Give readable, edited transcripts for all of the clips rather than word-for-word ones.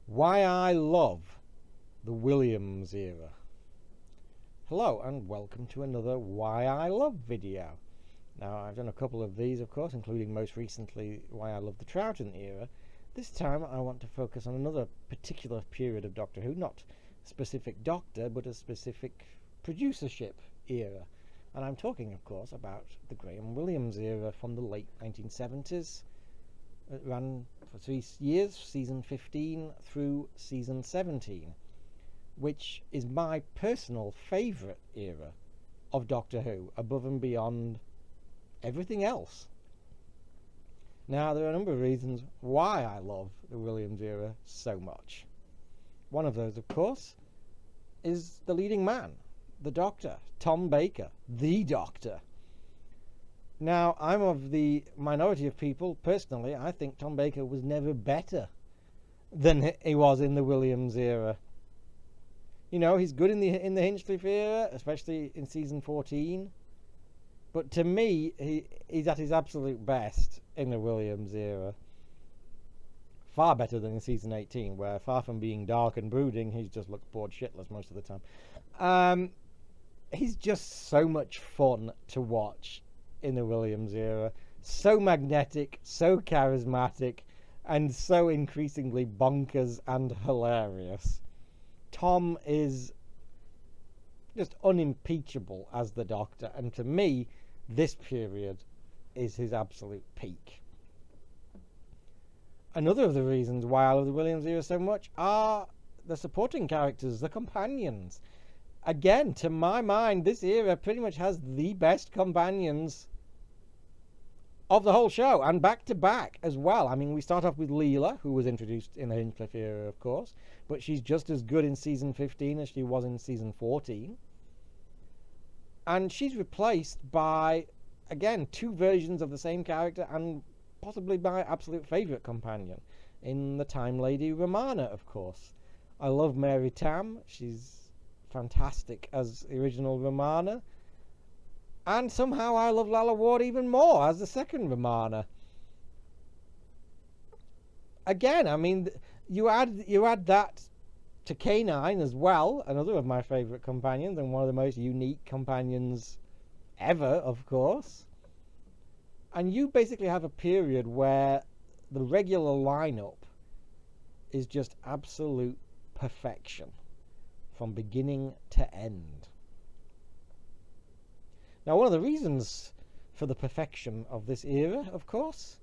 Why I love the Williams era. Hello and welcome to another Why I Love video. Now I've done a couple of these, of course, including most recently Why I Love the Troughton era. This time I want to focus on another particular period of Doctor Who, not a specific Doctor but a specific producership era. And I'm talking, of course, about the Graham Williams era from the late 1970s. It ran for 3 years, season 15 through season 17, which is my personal favourite era of Doctor Who, above and beyond everything else. Now, there are a number of reasons why I love the Williams era so much. One of those, of course, is the leading man, the Doctor, Tom Baker, the Doctor. Now, I'm of the minority of people. Personally, I think Tom Baker was never better than he was in the Williams era. You know, he's good in the Hinchcliffe era, especially in season 14. But to me, he's at his absolute best in the Williams era. Far better than in season 18, where far from being dark and brooding, he just looks bored shitless most of the time. He's just so much fun to watch in the Williams era. So magnetic, so charismatic, and so increasingly bonkers and hilarious. Tom is just unimpeachable as the Doctor, and to me, this period is his absolute peak. Another of the reasons why I love the Williams era so much are the supporting characters, the companions. Again, to my mind, this era pretty much has the best companions of the whole show, and back to back as well. I mean, we start off with Leela, who was introduced in the Hinchcliffe era, of course, but she's just as good in season 15 as she was in season 14. And she's replaced by, again, two versions of the same character, and possibly my absolute favourite companion in the Time Lady Romana, of course. I love Mary Tamm. She's fantastic as the original Romana. And somehow I love Lalla Ward even more as the second Romana. Again, I mean, you add that to K9 as well, another of my favourite companions, and one of the most unique companions ever, of course. And you basically have a period where the regular lineup is just absolute perfection from beginning to end. Now, one of the reasons for the perfection of this era, of course,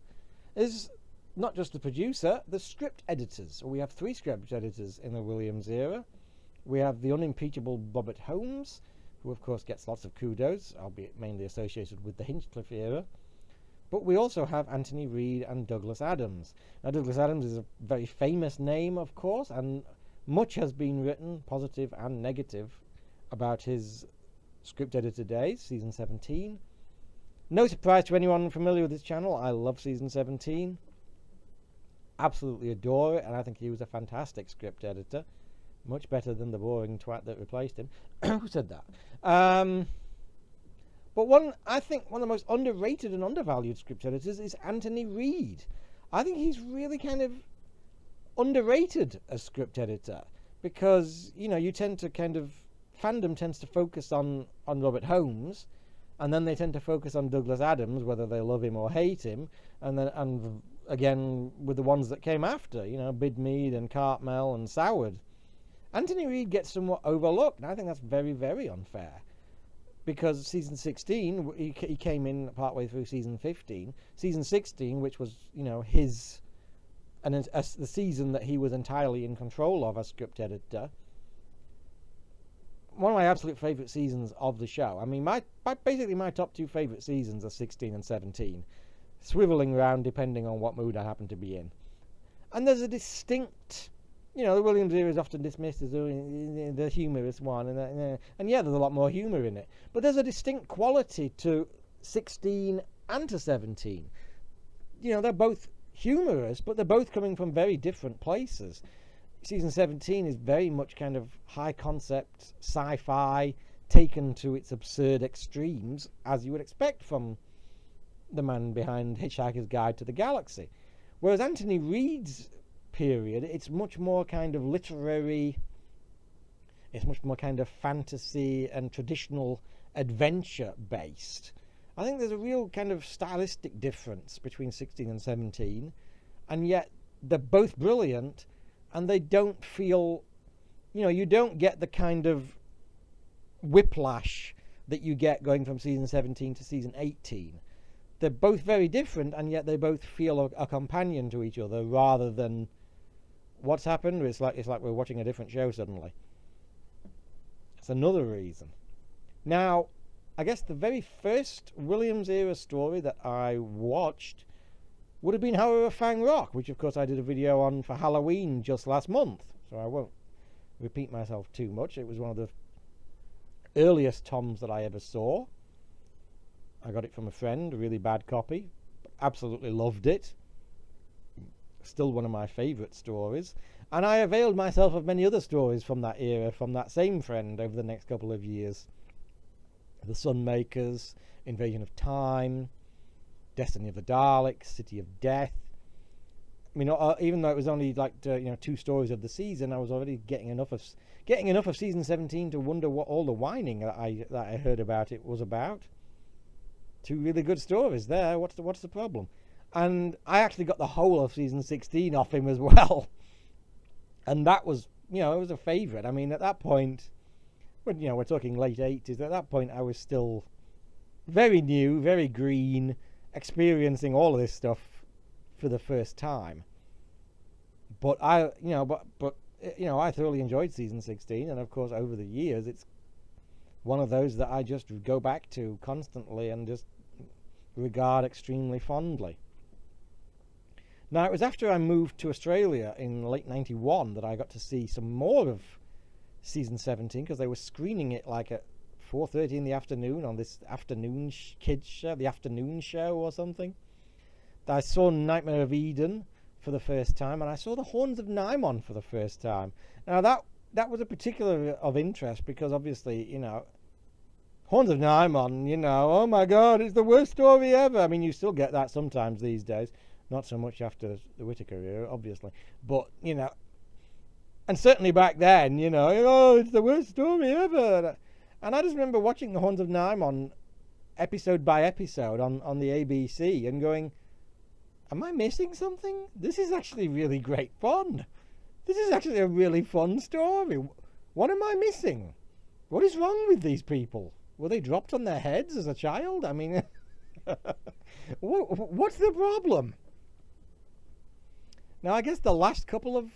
is not just the producer, the script editors. We have 3 script editors in the Williams era. We have the unimpeachable Robert Holmes, who of course gets lots of kudos, albeit mainly associated with the Hinchcliffe era. But we also have Anthony Reid and Douglas Adams. Now, Douglas Adams is a very famous name, of course, and much has been written, positive and negative, about his script editor days, season 17. No surprise to anyone familiar with this channel, I love season 17. Absolutely adore it, and I think he was a fantastic script editor. Much better than the boring twat that replaced him. Who said that? But I think one of the most underrated and undervalued script editors is Anthony Reid. I think he's really kind of underrated as script editor, because, you know, you tend to kind of fandom tends to focus on Robert Holmes, and then they tend to focus on Douglas Adams, whether they love him or hate him, and again with the ones that came after, you know, Bidmead and Cartmel and Soward. Anthony Reid gets somewhat overlooked, and I think that's very, very unfair, because season 16 he came in partway through season 15. Season 16, which was, you know, his and the season that he was entirely in control of as script editor, one of my absolute favourite seasons of the show. I mean, basically my top 2 favourite seasons are 16 and 17, swivelling around depending on what mood I happen to be in. And there's a distinct, you know, the Williams era is often dismissed as the humorous one, and yeah, there's a lot more humour in it. But there's a distinct quality to 16 and to 17. You know, they're both humorous, but they're both coming from very different places. Season 17 is very much kind of high concept sci-fi taken to its absurd extremes, as you would expect from the man behind Hitchhiker's Guide to the Galaxy. Whereas Anthony Reid's period. It's much more kind of literary. It's much more kind of fantasy and traditional adventure based. I think there's a real kind of stylistic difference between 16 and 17, and yet they're both brilliant, and they don't feel, you don't get the kind of whiplash that you get going from season 17 to season 18. They're both very different, and yet they both feel a companion to each other rather than what's happened. It's like we're watching a different show suddenly. It's another reason. Now, I guess the very first Williams era story that I watched would have been Horror of Fang Rock, which of course I did a video on for Halloween just last month, so I won't repeat myself too much. It was one of the earliest toms that I ever saw. I got it from a friend, a really bad copy. Absolutely loved it. Still one of my favourite stories. And I availed myself of many other stories from that era, from that same friend, over the next couple of years. The Sunmakers, Invasion of Time, Destiny of the Daleks, City of Death. I mean, even though it was only like 2 stories of the season, I was already getting enough of season 17 to wonder what all the whining that I heard about it was about. 2 really good stories there. What's the problem? And I actually got the whole of season 16 off him as well. And that was, it was a favourite. I mean, at that point, we're talking late 80s. At that point, I was still very new, very green, experiencing all of this stuff for the first time. But I thoroughly enjoyed season 16, and of course, over the years, it's one of those that I just go back to constantly and just regard extremely fondly. Now, it was after I moved to Australia in late 91 that I got to see some more of season 17, because they were screening it like at 4:30 in the afternoon on this afternoon kids show, the afternoon show or something. I saw Nightmare of Eden for the first time, and I saw the Horns of Nimon for the first time. Now that was a particular of interest, because obviously, Horns of Nimon, oh my god, it's the worst story ever. I mean, you still get that sometimes these days. Not so much after the Whittaker era, obviously. But, and certainly back then, it's the worst story ever. And I just remember watching the Horns of Nimon episode by episode on the ABC and going, am I missing something? This is actually really great fun. This is actually a really fun story. What am I missing? What is wrong with these people? Were they dropped on their heads as a child? I mean, what's the problem? Now, I guess the last couple of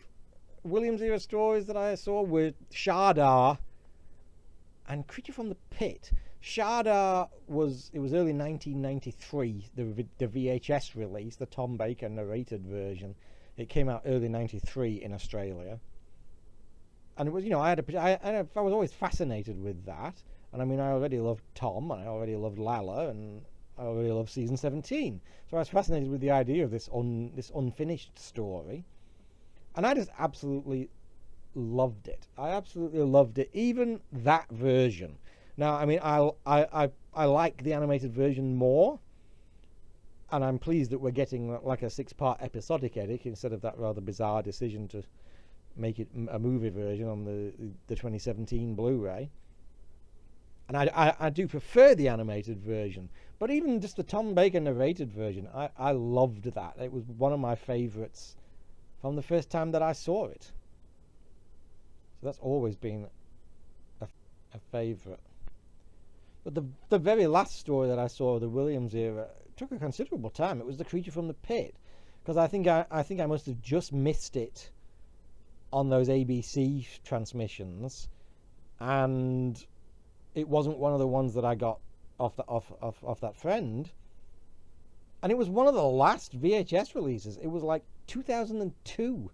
Williams era stories that I saw were Shardar and Creature from the Pit. Shardar was early 1993, the VHS release, the Tom Baker narrated version. It came out early 93 in Australia. And it was, I was always fascinated with that. And I mean, I already loved Tom, and I already loved Lala, and I already loved season 17. So I was fascinated with the idea of this unfinished story. And I just absolutely loved it. I absolutely loved it, even that version. Now, I mean, I like the animated version more, and I'm pleased that we're getting like a 6-part episodic edit instead of that rather bizarre decision to make it a movie version on the 2017 Blu-ray. And I do prefer the animated version, but even just the Tom Baker narrated version, I loved that. It was one of my favourites from the first time that I saw it. So that's always been a favourite. But the very last story that I saw of the Williams era took a considerable time. It was The Creature from the Pit, because I think I must have just missed it on those ABC transmissions, and it wasn't one of the ones that I got off that friend. And it was one of the last VHS releases. It was like 2002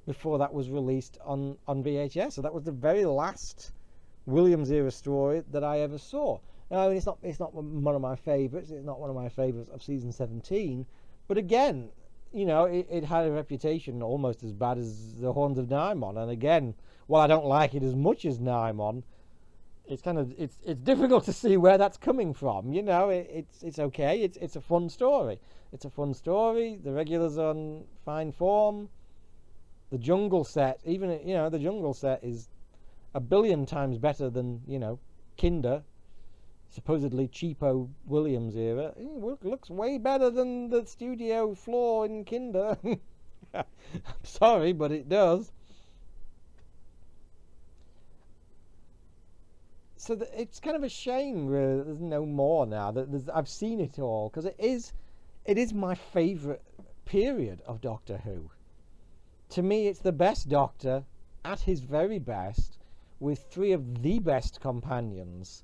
before that was released on VHS. So that was the very last Williams era story that I ever saw. Now, it's not one of my favourites. It's not one of my favourites of season 17. But again, it had a reputation almost as bad as the Horns of Nimon. And again, while I don't like it as much as Nimon, it's difficult to see where that's coming from. It's okay. It's a fun story. It's a fun story. The regulars are on fine form. The Jungle set, even, the Jungle set is a billion times better than, Kinder, supposedly cheapo Williams era. It looks way better than the studio floor in Kinder. I'm sorry, but it does. So it's kind of a shame that there's no more now. I've seen it all, because it is my favourite period of Doctor Who. To me, it's the best Doctor at his very best, with three of the best companions,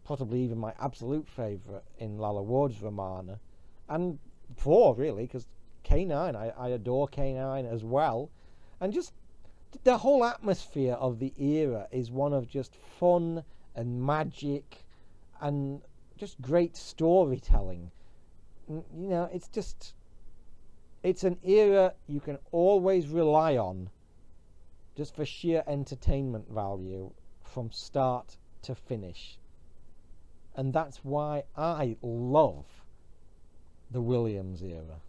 possibly even my absolute favourite in Lalla Ward's Romana, and four really, because K9, I adore K9 as well, and just the whole atmosphere of the era is one of just fun and magic and just great storytelling. It's an era you can always rely on just for sheer entertainment value from start to finish. And that's why I love the Williams era.